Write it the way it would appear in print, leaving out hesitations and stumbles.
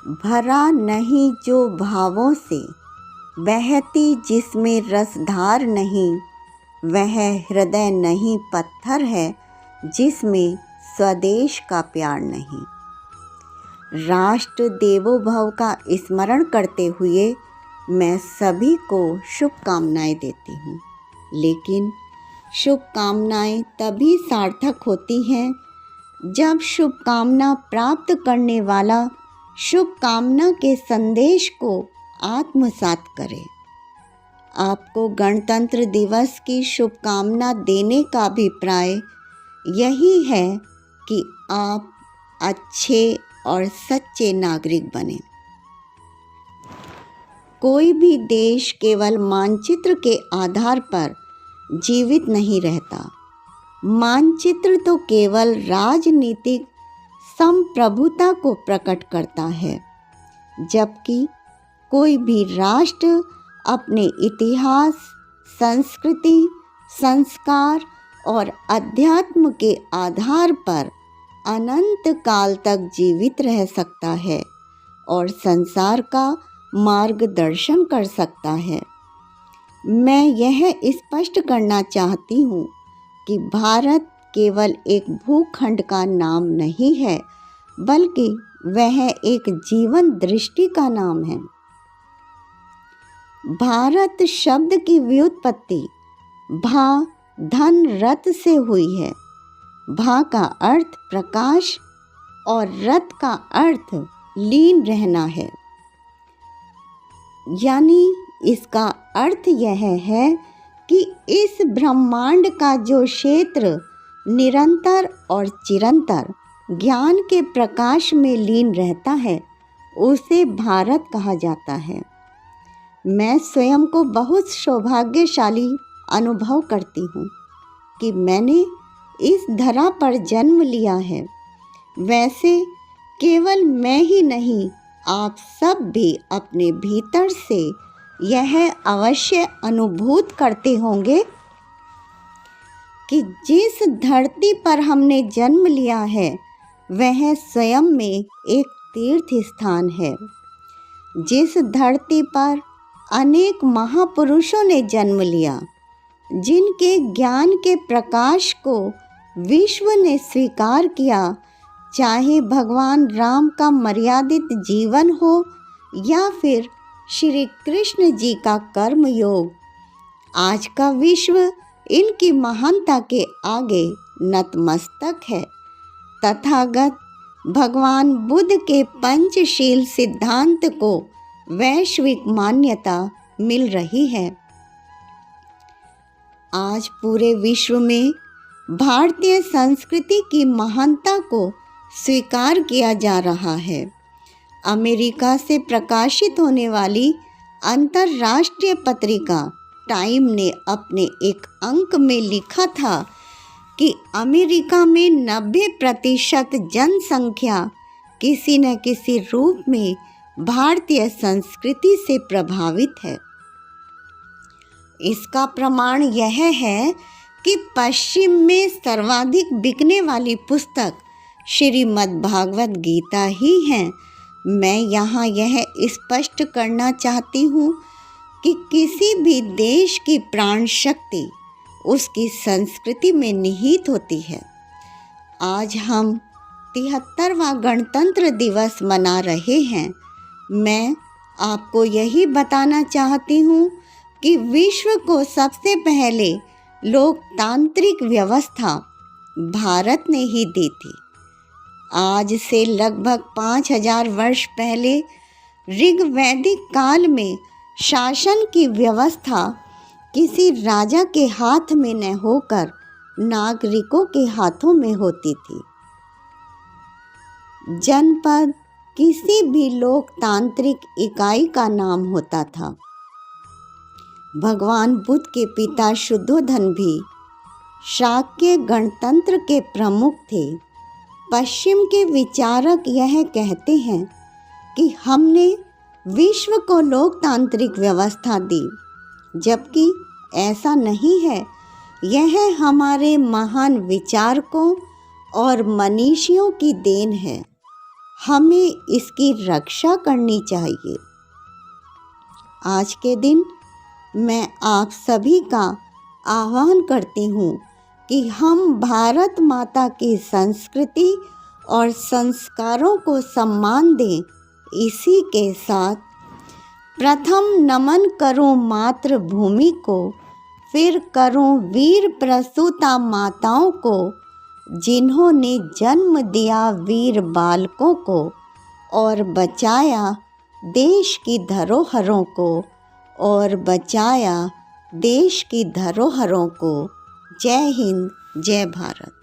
भरा नहीं जो भावों से, बहती जिसमें रसधार नहीं, वह हृदय नहीं पत्थर है जिसमें स्वदेश का प्यार नहीं। राष्ट्र देवोभव का स्मरण करते हुए मैं सभी को शुभकामनाएं देती हूँ, लेकिन शुभकामनाएं तभी सार्थक होती हैं जब शुभकामना प्राप्त करने वाला शुभकामना के संदेश को आत्मसात करे। आपको गणतंत्र दिवस की शुभकामना देने का अभिप्राय यही है कि आप अच्छे और सच्चे नागरिक बने। कोई भी देश केवल मानचित्र के आधार पर जीवित नहीं रहता। मानचित्र तो केवल राजनीतिक संप्रभुता को प्रकट करता है, जबकि कोई भी राष्ट्र अपने इतिहास, संस्कृति, संस्कार और अध्यात्म के आधार पर अनंत काल तक जीवित रह सकता है और संसार का मार्गदर्शन कर सकता है। मैं यह स्पष्ट करना चाहती हूँ कि भारत केवल एक भूखंड का नाम नहीं है, बल्कि वह एक जीवन दृष्टि का नाम है। भारत शब्द की व्युत्पत्ति भा धन रथ से हुई है। भा का अर्थ प्रकाश और रथ का अर्थ लीन रहना है। यानी इसका अर्थ यह है कि इस ब्रह्मांड का जो क्षेत्र निरंतर और चिरंतर ज्ञान के प्रकाश में लीन रहता है, उसे भारत कहा जाता है। मैं स्वयं को बहुत सौभाग्यशाली अनुभव करती हूँ कि मैंने इस धरा पर जन्म लिया है। वैसे केवल मैं ही नहीं, आप सब भी अपने भीतर से यह अवश्य अनुभूत करते होंगे कि जिस धरती पर हमने जन्म लिया है वह स्वयं में एक तीर्थ स्थान है। जिस धरती पर अनेक महापुरुषों ने जन्म लिया, जिनके ज्ञान के प्रकाश को विश्व ने स्वीकार किया, चाहे भगवान राम का मर्यादित जीवन हो या फिर श्री कृष्ण जी का कर्म योग, आज का विश्व इनकी महानता के आगे नतमस्तक है। तथागत भगवान बुद्ध के पंचशील सिद्धांत को वैश्विक मान्यता मिल रही है। आज पूरे विश्व में भारतीय संस्कृति की महानता को स्वीकार किया जा रहा है। अमेरिका से प्रकाशित होने वाली अंतर्राष्ट्रीय पत्रिका टाइम ने अपने एक अंक में लिखा था कि अमेरिका में 90% जनसंख्या किसी न किसी रूप में भारतीय संस्कृति से प्रभावित है। इसका प्रमाण यह है कि पश्चिम में सर्वाधिक बिकने वाली पुस्तक श्रीमद् भागवत गीता ही है। मैं यहाँ यह स्पष्ट करना चाहती हूँ कि किसी भी देश की प्राण शक्ति उसकी संस्कृति में निहित होती है। आज हम 73वां गणतंत्र दिवस मना रहे हैं। मैं आपको यही बताना चाहती हूँ कि विश्व को सबसे पहले लोकतांत्रिक व्यवस्था भारत ने ही दी थी। आज से लगभग 5000 वर्ष पहले ऋग्वैदिक काल में शासन की व्यवस्था किसी राजा के हाथ में न होकर नागरिकों के हाथों में होती थी। जनपद किसी भी लोकतांत्रिक इकाई का नाम होता था। भगवान बुद्ध के पिता शुद्धोधन भी शाक्य गणतंत्र के प्रमुख थे। पश्चिम के विचारक यह कहते हैं कि हमने विश्व को लोकतांत्रिक व्यवस्था दी, जबकि ऐसा नहीं है। यह हमारे महान विचारकों और मनीषियों की देन है। हमें इसकी रक्षा करनी चाहिए। आज के दिन मैं आप सभी का आह्वान करती हूँ कि हम भारत माता की संस्कृति और संस्कारों को सम्मान दें। इसी के साथ प्रथम नमन करूं मातृभूमि को, फिर करूं वीर प्रसूता माताओं को, जिन्होंने जन्म दिया वीर बालकों को और बचाया देश की धरोहरों को, और बचाया देश की धरोहरों को। जय हिंद, जय भारत।